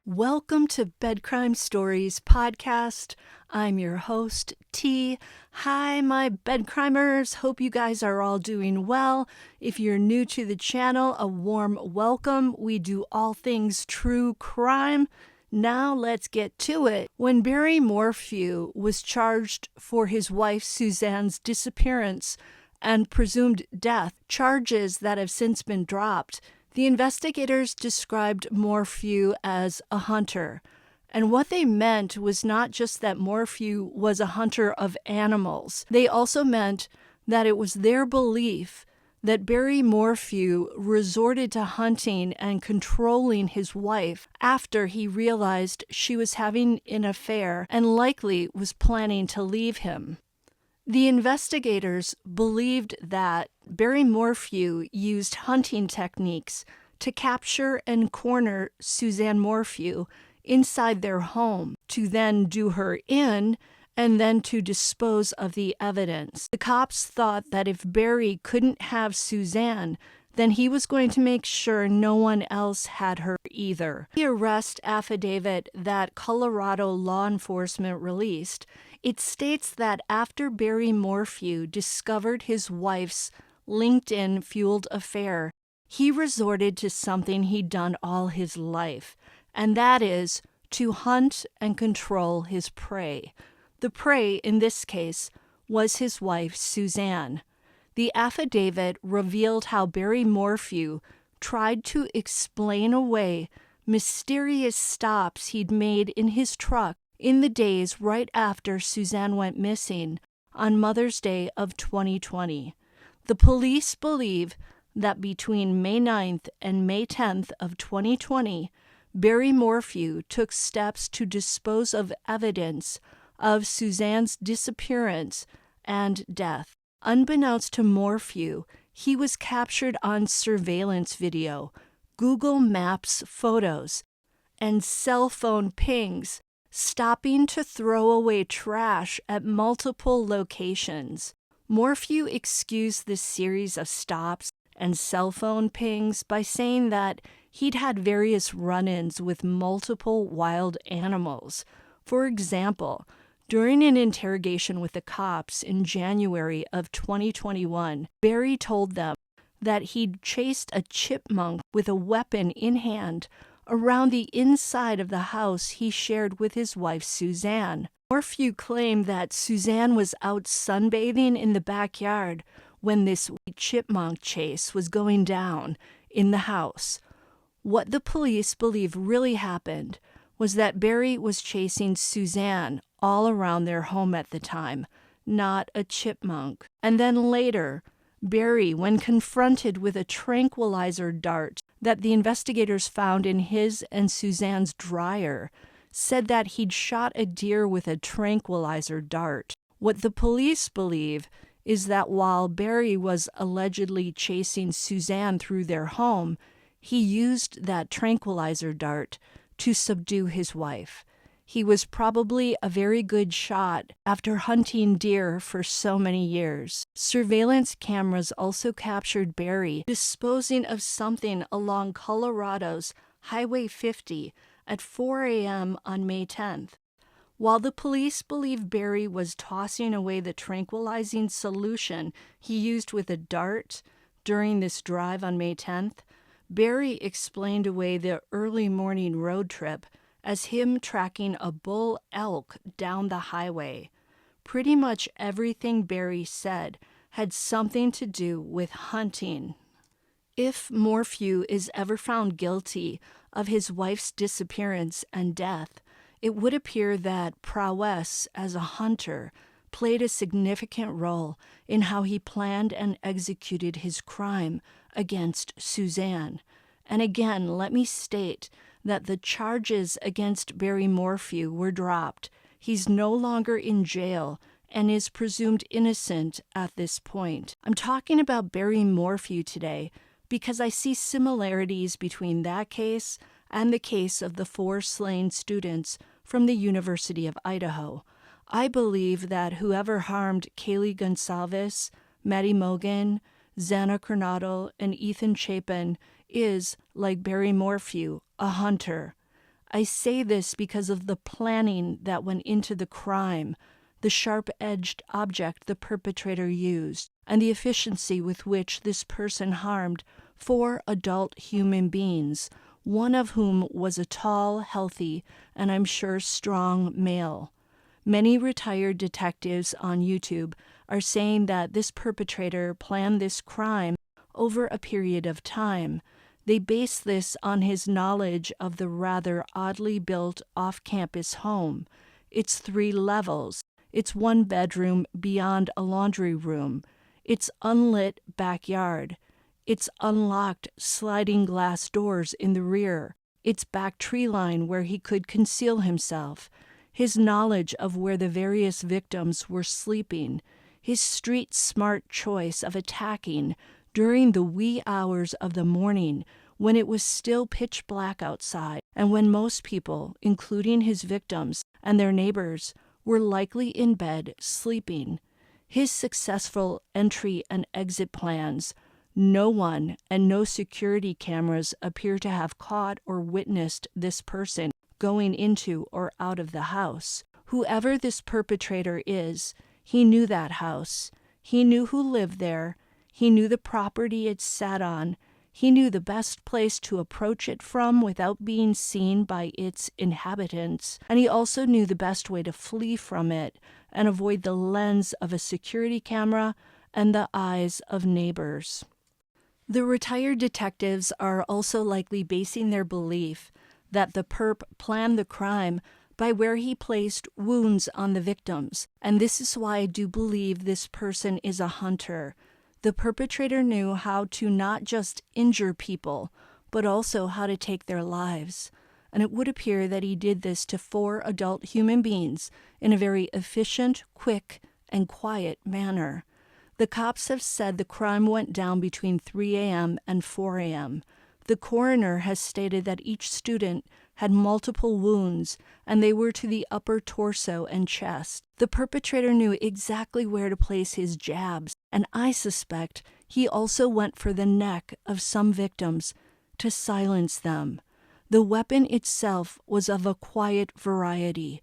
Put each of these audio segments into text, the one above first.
Welcome to Bed Crime Stories podcast. I'm your host, T. Hi, my bed crimers. Hope you guys are all doing well. If you're new to the channel, a warm welcome. We do all things true crime. Now let's get to it. When Barry Morphew was charged for his wife Suzanne's disappearance and presumed death, charges that have since been dropped, the investigators described Morphew as a hunter, and what they meant was not just that Morphew was a hunter of animals. They also meant that it was their belief that Barry Morphew resorted to hunting and controlling his wife after he realized she was having an affair and likely was planning to leave him. The investigators believed that Barry Morphew used hunting techniques to capture and corner Suzanne Morphew inside their home, to then do her in and then to dispose of the evidence. The cops thought that if Barry couldn't have Suzanne, then he was going to make sure no one else had her either. The arrest affidavit that Colorado law enforcement released, it states that after Barry Morphew discovered his wife's LinkedIn-fueled affair, he resorted to something he'd done all his life, and that is to hunt and control his prey. The prey, in this case, was his wife, Suzanne. The affidavit revealed how Barry Morphew tried to explain away mysterious stops he'd made in his truck in the days right after Suzanne went missing on Mother's Day of 2020. The police believe that between May 9th and May 10th of 2020, Barry Morphew took steps to dispose of evidence of Suzanne's disappearance and death. Unbeknownst to Morphew, he was captured on surveillance video, Google Maps photos, and cell phone pings, stopping to throw away trash at multiple locations. Morphew excused this series of stops and cell phone pings by saying that he'd had various run-ins with multiple wild animals. For example, during an interrogation with the cops in January of 2021, Barry told them that he'd chased a chipmunk with a weapon in hand around the inside of the house he shared with his wife Suzanne. Morphew claimed that Suzanne was out sunbathing in the backyard when this chipmunk chase was going down in the house. What the police believe really happened was that Barry was chasing Suzanne all around their home at the time, not a chipmunk. And then later, Barry, when confronted with a tranquilizer dart that the investigators found in his and Suzanne's dryer, said that he'd shot a deer with a tranquilizer dart. What the police believe is that while Barry was allegedly chasing Suzanne through their home, he used that tranquilizer dart to subdue his wife. He was probably a very good shot after hunting deer for so many years. Surveillance cameras also captured Barry disposing of something along Colorado's Highway 50 at 4 a.m. on May 10th. While the police believe Barry was tossing away the tranquilizing solution he used with a dart during this drive on May 10th, Barry explained away the early morning road trip as him tracking a bull elk down the highway. Pretty much everything Barry said had something to do with hunting. If Morphew is ever found guilty of his wife's disappearance and death, it would appear that prowess as a hunter played a significant role in how he planned and executed his crime against Suzanne. And again, let me state that the charges against Barry Morphew were dropped. He's no longer in jail and is presumed innocent at this point. I'm talking about Barry Morphew today because I see similarities between that case and the case of the 4 slain students from the University of Idaho. I believe that whoever harmed Kaylee Gonsalves, Maddie Mogan, Xana Coronado, and Ethan Chapin is, like Barry Morphew, a hunter. I say this because of the planning that went into the crime, the sharp-edged object the perpetrator used, and the efficiency with which this person harmed 4 adult human beings, one of whom was a tall, healthy, and I'm sure strong male. Many retired detectives on YouTube are saying that this perpetrator planned this crime over a period of time. They base this on his knowledge of the rather oddly built off-campus home. It's 3 levels. It's 1 bedroom beyond a laundry room. It's unlit backyard. It's unlocked sliding glass doors in the rear. It's back tree line where he could conceal himself. His knowledge of where the various victims were sleeping. His street-smart choice of attacking during the wee hours of the morning when it was still pitch black outside and when most people, including his victims and their neighbors, were likely in bed sleeping. His successful entry and exit plans. No one and no security cameras appear to have caught or witnessed this person going into or out of the house. Whoever this perpetrator is, he knew that house. He knew who lived there. He knew the property it sat on. He knew the best place to approach it from without being seen by its inhabitants. And he also knew the best way to flee from it and avoid the lens of a security camera and the eyes of neighbors. The retired detectives are also likely basing their belief that the perp planned the crime by where he placed wounds on the victims, and this is why I do believe this person is a hunter. The perpetrator knew how to not just injure people, but also how to take their lives, and it would appear that he did this to 4 adult human beings in a very efficient, quick, and quiet manner. The cops have said the crime went down between 3 a.m. and 4 a.m. The coroner has stated that each student had multiple wounds, and they were to the upper torso and chest. The perpetrator knew exactly where to place his jabs, and I suspect he also went for the neck of some victims to silence them. The weapon itself was of a quiet variety.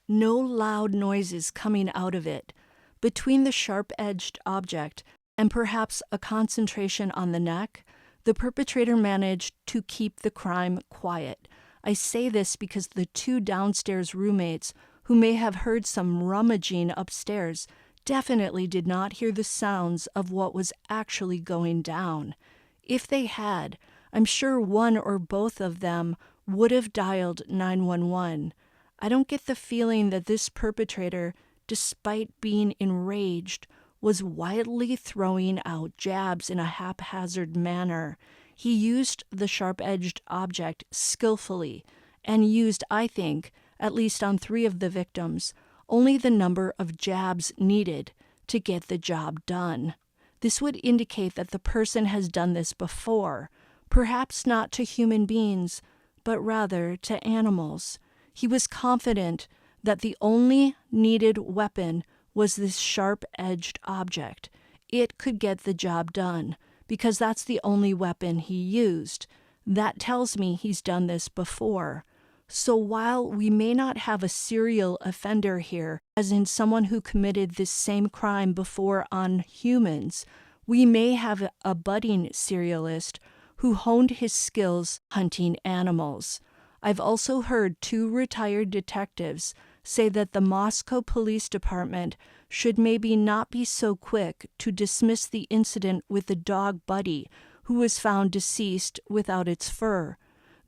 No loud noises coming out of it. Between the sharp-edged object and perhaps a concentration on the neck, the perpetrator managed to keep the crime quiet. I say this because the 2 downstairs roommates, who may have heard some rummaging upstairs, definitely did not hear the sounds of what was actually going down. If they had, I'm sure one or both of them would have dialed 911. I don't get the feeling that this perpetrator, despite being enraged, was wildly throwing out jabs in a haphazard manner. He used the sharp-edged object skillfully and used, I think, at least on 3 of the victims, only the number of jabs needed to get the job done. This would indicate that the person has done this before, perhaps not to human beings, but rather to animals. He was confident that the only needed weapon was this sharp-edged object. It could get the job done, because that's the only weapon he used. That tells me he's done this before. So while we may not have a serial offender here, as in someone who committed this same crime before on humans, we may have a budding serialist who honed his skills hunting animals. I've also heard 2 retired detectives say that the Moscow Police Department should maybe not be so quick to dismiss the incident with the dog Buddy, who was found deceased without its fur.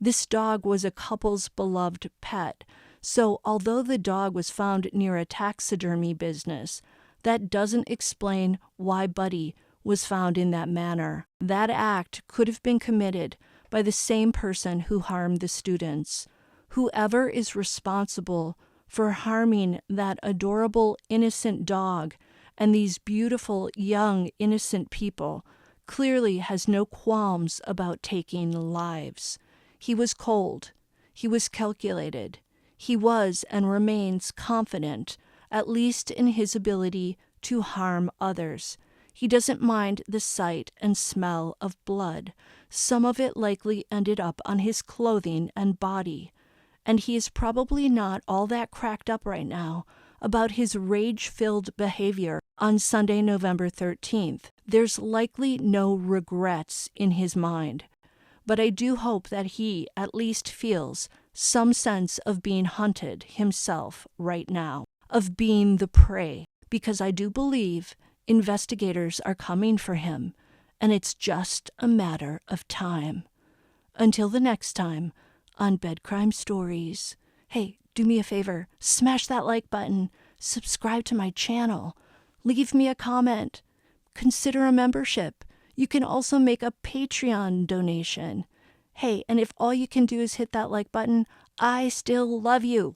This dog was a couple's beloved pet, so although the dog was found near a taxidermy business, that doesn't explain why Buddy was found in that manner. That act could have been committed by the same person who harmed the students. Whoever is responsible for harming that adorable, innocent dog and these beautiful, young, innocent people clearly has no qualms about taking lives. He was cold. He was calculated. He was and remains confident, at least in his ability to harm others. He doesn't mind the sight and smell of blood. Some of it likely ended up on his clothing and body. and he is probably not all that cracked up right now about his rage-filled behavior on Sunday, November 13th. There's likely no regrets in his mind, but I do hope that he at least feels some sense of being hunted himself right now, of being the prey, because I do believe investigators are coming for him, and it's just a matter of time. Until the next time on Bed Crime Stories. Hey, do me a favor, smash that like button, subscribe to my channel, leave me a comment, consider a membership. You can also make a Patreon donation. Hey, and if all you can do is hit that like button, I still love you.